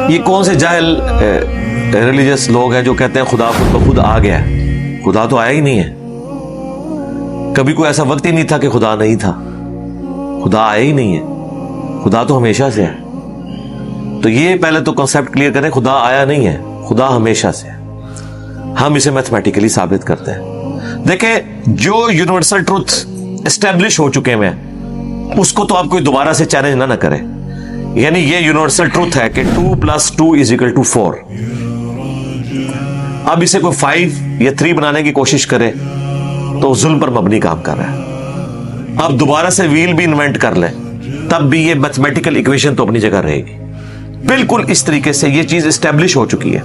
یہ کون سے جاہل ریلیجس لوگ ہیں جو کہتے ہیں خدا خود بخود آ گیا ہے؟ خدا تو آیا ہی نہیں ہے، کبھی کوئی ایسا وقت ہی نہیں تھا کہ خدا نہیں تھا، خدا آیا ہی نہیں ہے، خدا تو ہمیشہ سے ہے۔ تو یہ پہلے تو کنسپٹ کلیئر کریں، خدا آیا نہیں ہے، خدا ہمیشہ سے ہے۔ ہم اسے میتھمیٹیکلی ثابت کرتے ہیں۔ دیکھیں، جو یونیورسل ٹروتھ اسٹیبلش ہو چکے ہیں اس کو تو آپ کوئی دوبارہ سے چیلنج نہ کریں۔ یعنی یہ یونیورسل ٹروتھ ہے کہ 2+2=4۔ اب اسے کوئی 5 یا 3 بنانے کی کوشش کرے تو ظلم پر مبنی کام کر رہا ہے۔ اب دوبارہ سے ویل بھی انوینٹ کر لیں تب بھی یہ میتھمیٹیکل ایکویشن تو اپنی جگہ رہے گی۔ بالکل اس طریقے سے یہ چیز اسٹیبلش ہو چکی ہے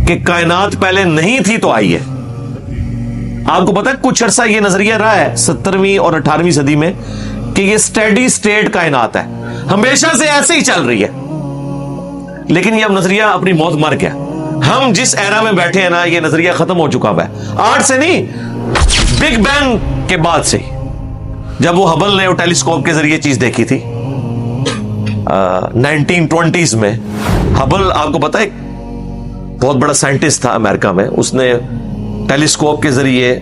کہ کائنات پہلے نہیں تھی تو آئی ہے۔ آپ کو پتا ہے کچھ عرصہ یہ نظریہ رہا ہے 17ویں اور 18ویں صدی میں کہ یہ اسٹیڈی اسٹیٹ کائنات ہے، ہمیشہ سے ایسے ہی چل رہی ہے، لیکن یہ اب نظریہ اپنی موت مر گیا۔ ہم جس ایرا میں بیٹھے ہیں نا، یہ نظریہ ختم ہو چکا ہے۔ آج سے نہیں، بگ بینگ کے بعد سے، جب وہ ہبل نے ٹیلیسکوپ کے ذریعے چیز دیکھی تھی 1920s میں۔ ہبل آپ کو پتا ہے بہت بڑا سائنٹسٹ تھا امریکہ میں، اس نے ٹیلیسکوپ کے ذریعے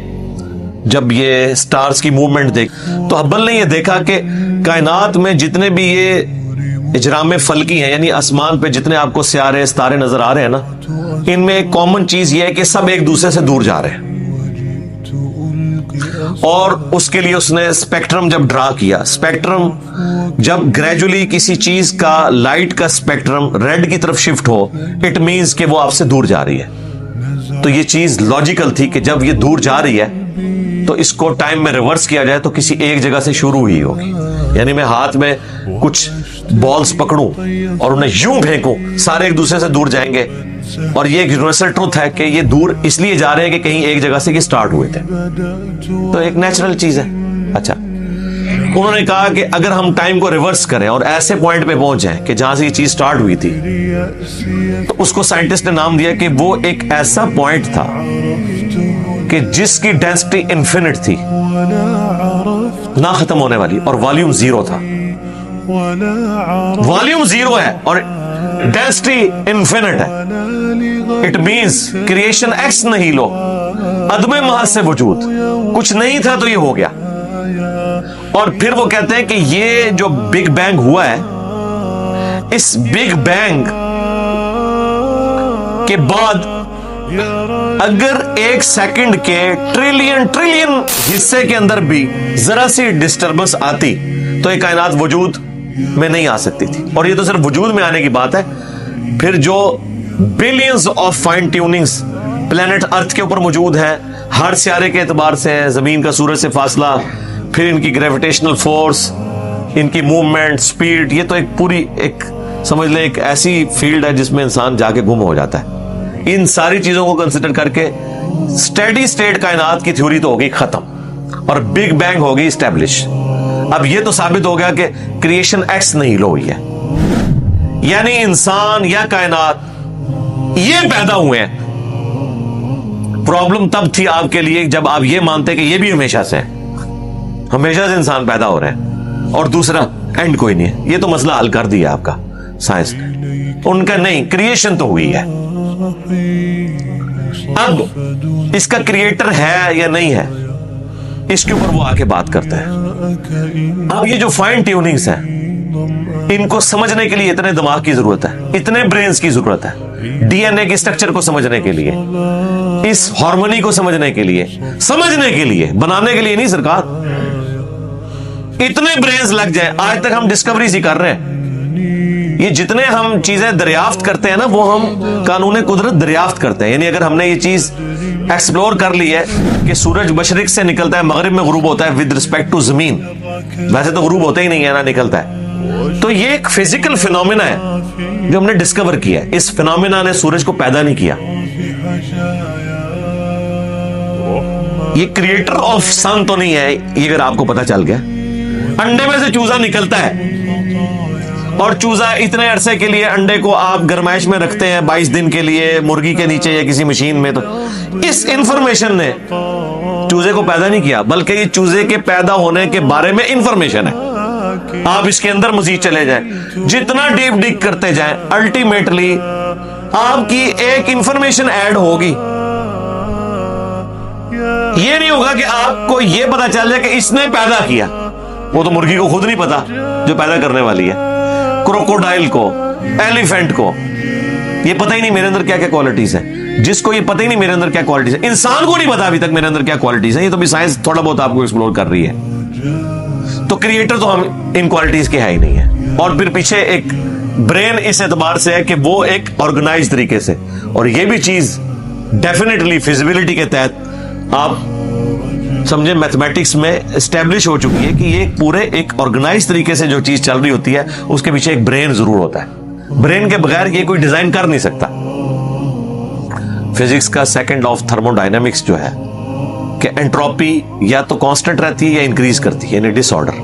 جب یہ سٹارز کی موومنٹ دیکھ تو ہبل نے یہ دیکھا کہ کائنات میں جتنے بھی یہ اجرام فلکی ہیں، یعنی آسمان پہ جتنے آپ کو سیارے ستارے نظر آ رہے ہیں نا، ان میں ایک کامن چیز یہ ہے کہ سب ایک دوسرے سے دور جا رہے ہیں۔ اور اس کے لیے اس نے اسپیکٹرم جب ڈرا کیا، اسپیکٹرم جب گریجولی کسی چیز کا لائٹ کا اسپیکٹرم ریڈ کی طرف شفٹ ہو، اٹ مینز کہ وہ آپ سے دور جا رہی ہے۔ تو یہ چیز لاجیکل تھی کہ جب یہ دور جا رہی ہے تو اس کو ٹائم میں ریورس کیا جائے تو کسی ایک جگہ سے شروع ہوئی ہوگی۔ یعنی میں ہاتھ میں کچھ بالز پکڑوں اور انہیں یوں پھینکوں، سارے ایک دوسرے سے دور جائیں گے، اور یہ ایک یونیورسل ٹروتھ ہے کہ یہ دور اس لیے جا رہے ہیں کہ کہیں ایک جگہ سے یہ سٹارٹ ہوئے تھے، تو ایک نیچرل چیز ہے۔ اچھا، انہوں نے کہا کہ اگر ہم ٹائم کو ریورس کریں اور ایسے پوائنٹ پہ پہنچ جائیں کہ جہاں سے یہ چیز سٹارٹ ہوئی تھی، تو اس کو سائنٹسٹ نے نام دیا کہ وہ ایک ایسا پوائنٹ تھا کہ جس کی ڈینسٹی انفینٹ تھی، نہ ختم ہونے والی، اور والیوم 0 تھا۔ والیوم 0 ہے اور ڈینسٹی انفینٹ ہے۔ اٹ مینز کریشن ایکس نہیں لو، عدم محض سے وجود، کچھ نہیں تھا تو یہ ہو گیا۔ اور پھر وہ کہتے ہیں کہ یہ جو بگ بینگ ہوا ہے، اس بگ بینگ کے بعد اگر 1 سیکنڈ کے ٹریلین حصے کے اندر بھی ذرا سی ڈسٹربنس آتی تو یہ کائنات وجود میں نہیں آ سکتی تھی۔ اور یہ تو صرف وجود میں آنے کی بات ہے، پھر جو billions of fine tunings planet earth کے اوپر موجود ہیں، ہر سیارے کے اعتبار سے، زمین کا سورج سے فاصلہ، پھر ان کی گریویٹیشنل فورس، ان کی موومنٹ، سپیڈ، یہ تو ایک پوری ایک سمجھ لیں ایک ایسی فیلڈ ہے جس میں انسان جا کے گم ہو جاتا ہے۔ ان ساری چیزوں کو کنسیڈر کر کے اسٹیڈی اسٹیٹ کائنات کی تھیوری تو ہوگی ختم اور بگ بینگ ہوگی اسٹیبلش۔ اب یہ تو ثابت ہو گیا کہ کریشن ایکس نہیں لو ہوئی ہے، یعنی انسان یا کائنات یہ پیدا ہوئے ہیں۔ پرابلم تب تھی آپ کے لیے جب آپ یہ مانتے کہ یہ بھی ہمیشہ سے ہے، ہمیشہ سے انسان پیدا ہو رہے ہیں اور دوسرا اینڈ کوئی نہیں ہے۔ یہ تو مسئلہ حل کر دیا آپ کا سائنس نے، ان کا نہیں، کریشن تو ہوئی ہے۔ اب اس کا کریٹر ہے یا نہیں ہے، اس کے اوپر وہ آ کے بات کرتا ہے۔ اب یہ جو فائن ٹیوننگز ہیں، ان کو سمجھنے کے لیے اتنے دماغ کی ضرورت ہے، اتنے برینز کی ضرورت ہے، ڈی این اے کے اسٹرکچر کو سمجھنے کے لیے، اس ہارمونی کو سمجھنے کے لیے، بنانے کے لیے نہیں سرکار، اتنے برینز لگ جائیں۔ آج تک ہم ڈسکوریز ہی کر رہے ہیں۔ یہ جتنے ہم چیزیں دریافت کرتے ہیں نا، وہ ہم قانون قدرت دریافت کرتے ہیں۔ یعنی اگر ہم نے یہ چیز ایکسپلور کر لی ہے کہ سورج مشرق سے نکلتا ہے، مغرب میں غروب ہوتا ہے ود رسپیکٹ ٹو زمین، ویسے تو غروب ہوتا ہی نہیں ہے نا، نکلتا ہے، تو یہ ایک فزیکل فینومینا ہے جو ہم نے ڈسکور کیا ہے۔ اس فینومینا نے سورج کو پیدا نہیں کیا، یہ کریٹر آف سن تو نہیں ہے۔ یہ اگر آپ کو پتا چل گیا، انڈے میں سے چوزا نکلتا ہے اور چوزا اتنے عرصے کے لیے انڈے کو آپ گرمائش میں رکھتے ہیں 22 دن کے لیے مرغی کے نیچے یا کسی مشین میں، تو اس انفارمیشن نے چوزے کو پیدا نہیں کیا، بلکہ یہ چوزے کے پیدا ہونے کے بارے میں انفارمیشن ہے۔ آپ اس کے اندر مزید چلے جائیں, جتنا ڈیپ ڈگ کرتے جائیں, الٹیمیٹلی آپ کی ایک انفارمیشن ایڈ ہوگی. یہ نہیں ہوگا کہ آپ کو یہ پتا چل جائے کہ اس نے پیدا کیا, وہ تو مرغی کو خود نہیں پتا جو پیدا کرنے والی ہے, کروکوڈائل کو, ایلیفینٹ کو یہ پتہ ہی نہیں میرے اندر کیا کیا کوالٹیز ہیں. جس کو یہ پتہ ہی نہیں میرے اندر کیا کوالٹیز ہیں, انسان کو نہیں پتا ابھی تک میرے اندر کیا کوالٹیز ہیں, یہ تو بھی سائنس تھوڑا بہت آپ کو ایکسپلور کر رہی ہے. تو کریٹر تو ہم ان کوالٹیز کے ہے ہی نہیں ہے. اور پھر پیچھے ایک برین اس اعتبار سے ہے کہ وہ ایک آرگنائز طریقے سے, اور یہ بھی چیز ڈیفینیٹلی فیزیبلٹی کے تحت آپ سمجھیں میتھمیٹکس میں اسٹیبلش ہو چکی ہے کہ یہ پورے ایک آرگنائز طریقے سے جو چیز چل رہی ہوتی ہے اس کے پیچھے ایک برین ضرور ہوتا ہے. برین کے بغیر یہ کوئی ڈیزائن کر نہیں سکتا. فزکس کا second law of thermo dynamics جو ہے کہ انٹروپی یا تو کانسٹنٹ رہتی ہے یا انکریز کرتی ہے, یعنی ڈس آرڈر.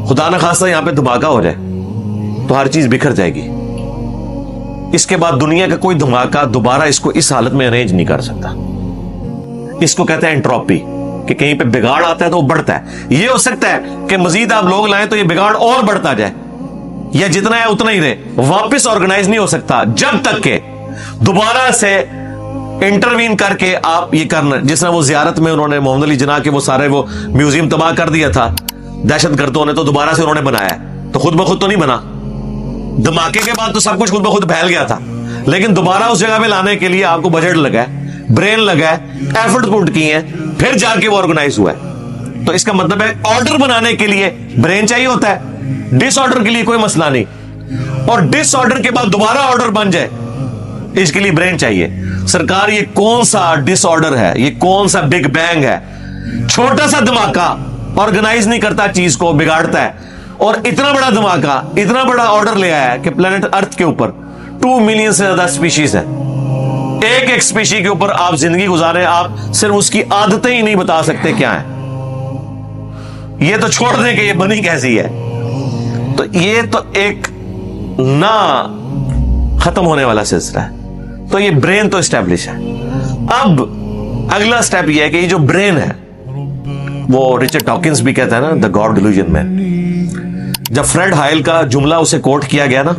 خدا نہ خواستہ یہاں پہ دھماکہ ہو جائے تو ہر چیز بکھر جائے گی. اس کے بعد دنیا کا کوئی دھماکہ دوبارہ اس کو اس حالت میں ارینج نہیں کر سکتا. اس کو کہتے ہیں انٹروپی, کہ کہیں پہ بگاڑ آتا ہے تو وہ بڑھتا ہے. یہ ہو سکتا ہے کہ مزید آپ لوگ لائیں تو یہ بگاڑ اور بڑھتا جائے, یا جتنا ہے اتنا ہی رہے, واپس آرگنائز نہیں ہو سکتا جب تک کہ دوبارہ سے انٹروین کر کے آپ یہ کرنا. جس طرح وہ زیارت میں انہوں نے محمد علی جناح کے وہ سارے وہ میوزیم تباہ کر دیا تھا دہشت گردوں نے, تو دوبارہ سے انہوں نے بنایا, تو خود بخود تو نہیں بنا. دھماکے کے بعد تو سب کچھ خود بخود پھیل گیا تھا, لیکن دوبارہ اس جگہ پہ لانے کے لیے آپ کو بجٹ لگا ہے, برین لگا ہے, ایفرٹ پٹ کی ہیں, پھر جا کے وہ آرگنائز ہوا ہے. تو اس کا مطلب ہے آرڈر بنانے کے لیے برین چاہیے ہوتا ہے, ڈس آرڈر کے لیے کوئی مسئلہ نہیں, اور ڈس آرڈر کے بعد دوبارہ آرڈر بن جائے اس کے لیے برین چاہیے. سرکار یہ کون سا ڈس آرڈر ہے, یہ کون سا بگ بینگ ہے؟ چھوٹا سا دھماکہ آرگنائز نہیں کرتا, چیز کو بگاڑتا ہے, اور اتنا بڑا دھماکہ اتنا بڑا آرڈر لے آیا ہے کہ پلانٹ ارتھ کے اوپر 2 ملین سے زیادہ اسپیشیز ہیں. ایک ایک اسپیشی کے اوپر آپ زندگی گزارے, آپ صرف اس کی عادتیں ہی نہیں بتا سکتے کیا ہیں. یہ تو چھوڑ دیں کہ یہ بنی کیسی ہے. تو یہ تو ایک نہ ختم ہونے والا سلسلہ ہے. تو یہ برین تو اسٹیبلش ہے. اب اگلا سٹیپ یہ ہے کہ یہ جو برین ہے, وہ رچرڈ ڈاکنز بھی کہتا ہے نا دا گاڈ ڈیلوژن میں, جب فریڈ ہائل کا جملہ اسے کوٹ کیا گیا نا,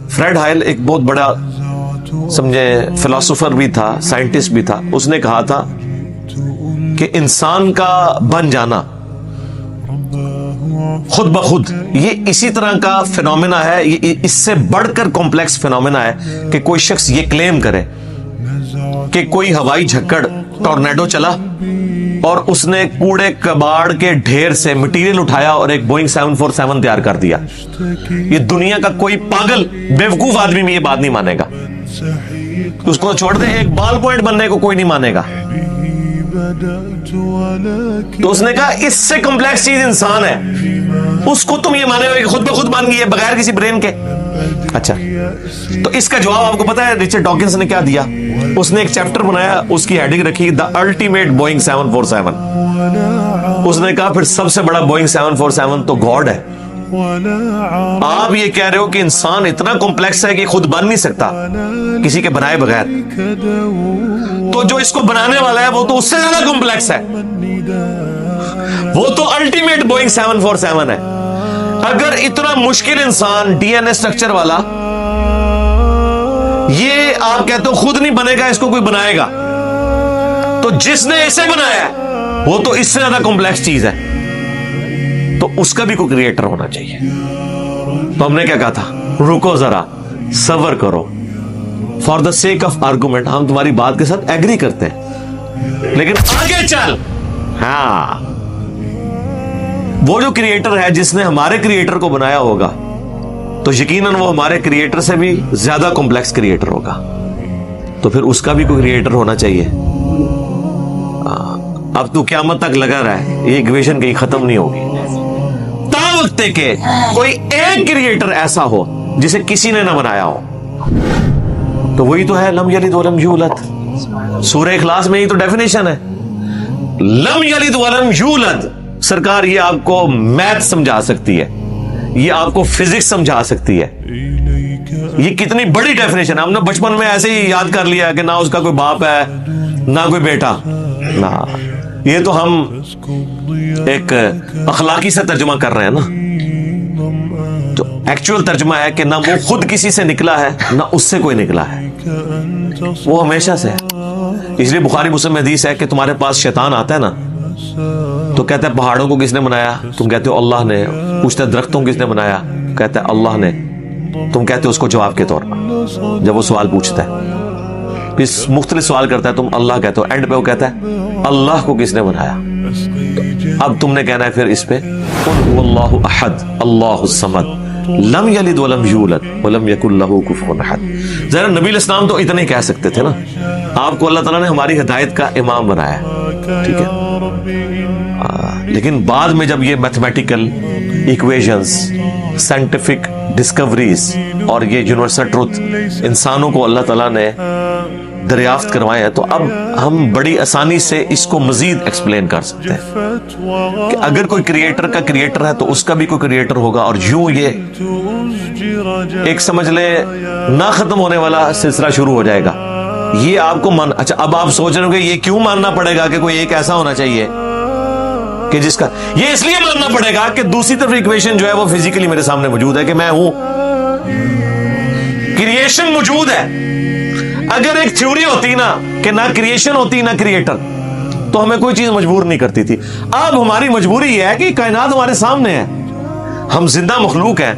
فریڈ ہائل ایک بہت بڑا سمجھے فلاسفر بھی تھا, سائنٹسٹ بھی تھا. اس نے کہا تھا کہ انسان کا بن جانا خود بخود یہ اسی طرح کا فینومینا ہے, یہ اس سے بڑھ کر کمپلیکس فینومینا ہے کہ کوئی شخص یہ کلیم کرے کہ کوئی ہوائی جھکڑ ٹورنیڈو چلا اور اس نے کوڑے کباڑ کے ڈھیر سے مٹیریل اٹھایا اور ایک بوئنگ 747 تیار کر دیا. یہ دنیا کا کوئی پاگل بیوقوف آدمی بھی یہ بات نہیں مانے گا. اس کو چھوڑ دیں, ایک بال پوائنٹ بننے کو کوئی نہیں مانے گا. تو اس نے کہا اس سے کمپلیکس چیز انسان ہے, اس کو تم یہ مانے ہو کہ خود بخود بن گئی ہے بغیر کسی برین کے. اچھا, تو اس کا جواب آپ کو پتا ہے رچرڈ ڈاکنز نے کیا دیا؟ اس نے ایک چیپٹر بنایا, اس کی ہیڈنگ رکھی دا الٹیمیٹ بوئنگ 747. اس نے کہا پھر سب سے بڑا بوئنگ 747 تو گاڈ ہے. آپ یہ کہہ رہے ہو کہ انسان اتنا کمپلیکس ہے کہ خود بن نہیں سکتا کسی کے بنائے بغیر, تو جو اس کو بنانے والا ہے وہ تو اس سے زیادہ کمپلیکس ہے, وہ تو الٹیمیٹ بوئنگ 747 ہے. اگر اتنا مشکل انسان ڈی این اے اسٹرکچر والا یہ آپ کہتے ہو خود نہیں بنے گا, اس کو کوئی بنائے گا, تو جس نے اسے بنایا وہ تو اس سے زیادہ کمپلیکس چیز ہے, تو اس کا بھی کوئی کریٹر ہونا چاہیے. تو ہم نے کیا کہا تھا, رکو ذرا صبر کرو, for the sake of argument ہم تمہاری بات کے ساتھ ایگری کرتے ہیں, لیکن آگے چل. ہاں, وہ جو کریٹر ہے جس نے ہمارے کریٹر کو بنایا ہوگا تو یقیناً وہ ہمارے کریٹر سے بھی زیادہ کمپلیکس کریٹر ہوگا, تو پھر اس کا بھی کوئی کریٹر ہونا چاہیے. اب تو قیامت تک لگا رہا ہے, یہ ایکویشن کہیں ختم نہیں ہوگی تا وقت کہ کوئی ایک کریٹر ایسا ہو جسے کسی نے نہ بنایا ہو. تو وہی تو ہے لم یلد ولم یولد. سورہ اخلاص میں ہی تو ڈیفینیشن ہے, لم یلد ولم یولد. سرکار یہ آپ کو میتھ سمجھا سکتی ہے, یہ آپ کو فزکس سمجھا سکتی ہے. یہ کتنی بڑی ڈیفینیشن ہے, ہم نے بچپن میں ایسے ہی یاد کر لیا کہ نہ اس کا کوئی باپ ہے نہ کوئی بیٹا. نہ, یہ تو ہم ایک اخلاقی سے ترجمہ کر رہے ہیں نا. تو ایکچوئل ترجمہ ہے کہ نہ وہ خود کسی سے نکلا ہے نہ اس سے کوئی نکلا ہے، وہ ہمیشہ سے ہے۔ اس لیے بخاری مسلم میں حدیث ہے کہ تمہارے پاس شیطان آتا ہے نا تو کہتا ہے پہاڑوں کو کس نے بنایا؟ تم کہتے ہو اللہ نے۔ پوچھتا ہے درختوں کو کس نے بنایا؟ کہتا ہے اللہ نے۔ تم کہتے ہو اس کو جواب کے طور پر جب وہ سوال پوچھتا ہے، پھر مختلف سوال کرتا ہے، تم اللہ کہتے ہو، اینڈ پہ وہ کہتا ہے اللہ کو کس نے بنایا؟ اب تم نے کہنا ہے پھر اس پہ قل هو اللہ احد اللہ الصمد لم یلد ولم یولد ولم یکن لہ کفوا احد۔ ذرا نبی علیہ السلام تو اتنے ہی کہہ سکتے تھے نا، آپ کو اللہ تعالیٰ نے ہماری ہدایت کا امام بنایا ہے، ٹھیک ہے، لیکن بعد میں جب یہ میتھمیٹیکل ایکویشنز، سائنٹیفک ڈسکوریز اور یہ یونیورسل ٹروتھ انسانوں کو اللہ تعالیٰ نے دریافت کروائے ہیں، تو اب ہم بڑی آسانی سے اس کو مزید ایکسپلین کر سکتے ہیں کہ اگر کوئی کریٹر کا کریٹر ہے تو اس کا بھی کوئی کریٹر ہوگا، اور یوں یہ ایک سمجھ لیں نہ ختم ہونے والا سلسلہ شروع ہو جائے گا۔ یہ آپ کو اچھا اب آپ سوچ رہے ہو کہ یہ کیوں ماننا پڑے گا کہ کوئی ایک ایسا ہونا چاہیے کہ جس کا، یہ اس لیے ماننا پڑے گا کہ دوسری طرف ایکویشن جو ہے وہ فزیکلی میرے سامنے موجود ہے کہ میں ہوں، کریشن موجود ہے۔ اگر ایک تھیوری ہوتی نا کہ نہ کریشن ہوتی نہ کریٹر تو ہمیں کوئی چیز مجبور نہیں کرتی تھی۔ اب ہماری مجبوری یہ ہے کہ کائنات ہمارے سامنے ہے، ہم زندہ مخلوق ہیں،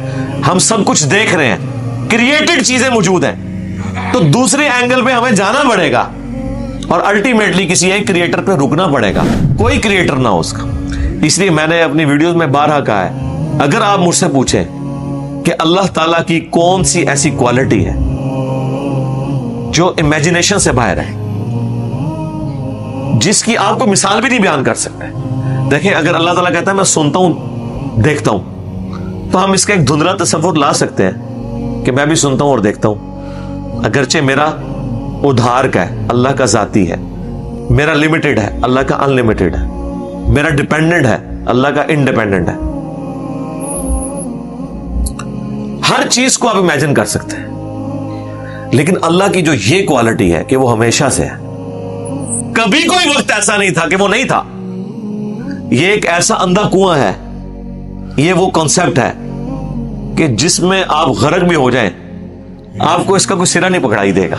ہم سب کچھ دیکھ رہے ہیں، کریٹڈ چیزیں موجود ہیں، تو دوسرے اینگل پہ ہمیں جانا پڑے گا اور الٹیمیٹلی کسی ایک کریٹر پہ رکنا پڑے گا، کوئی کریٹر نہ ہو اس کا۔ اس لیے میں نے اپنی ویڈیوز میں بارہا کہا ہے، اگر آپ مجھ سے پوچھیں کہ اللہ تعالیٰ کی کون سی ایسی کوالٹی ہے جو امیجنیشن سے باہر ہے، جس کی آپ کو مثال بھی نہیں بیان کر سکتے۔ دیکھیں اگر اللہ تعالیٰ کہتا ہے میں سنتا ہوں دیکھتا ہوں، تو ہم اس کا ایک دھندلا تصور لا سکتے ہیں کہ میں بھی سنتا ہوں اور دیکھتا ہوں، اگرچہ میرا ادھار کا ہے، اللہ کا ذاتی ہے، میرا لمیٹڈ ہے، اللہ کا ان لمیٹڈ ہے، میرا ڈیپینڈنٹ ہے، اللہ کا انڈیپینڈنٹ ہے۔ ہر چیز کو آپ امیجن کر سکتے ہیں، لیکن اللہ کی جو یہ کوالٹی ہے کہ وہ ہمیشہ سے ہے، کبھی کوئی وقت ایسا نہیں تھا کہ وہ نہیں تھا۔ یہ ایک ایسا اندھا کنواں ہے، یہ وہ کانسیپٹ ہے کہ جس میں آپ غرق بھی ہو جائیں آپ کو اس کا کوئی سرا نہیں پکڑائی دے گا۔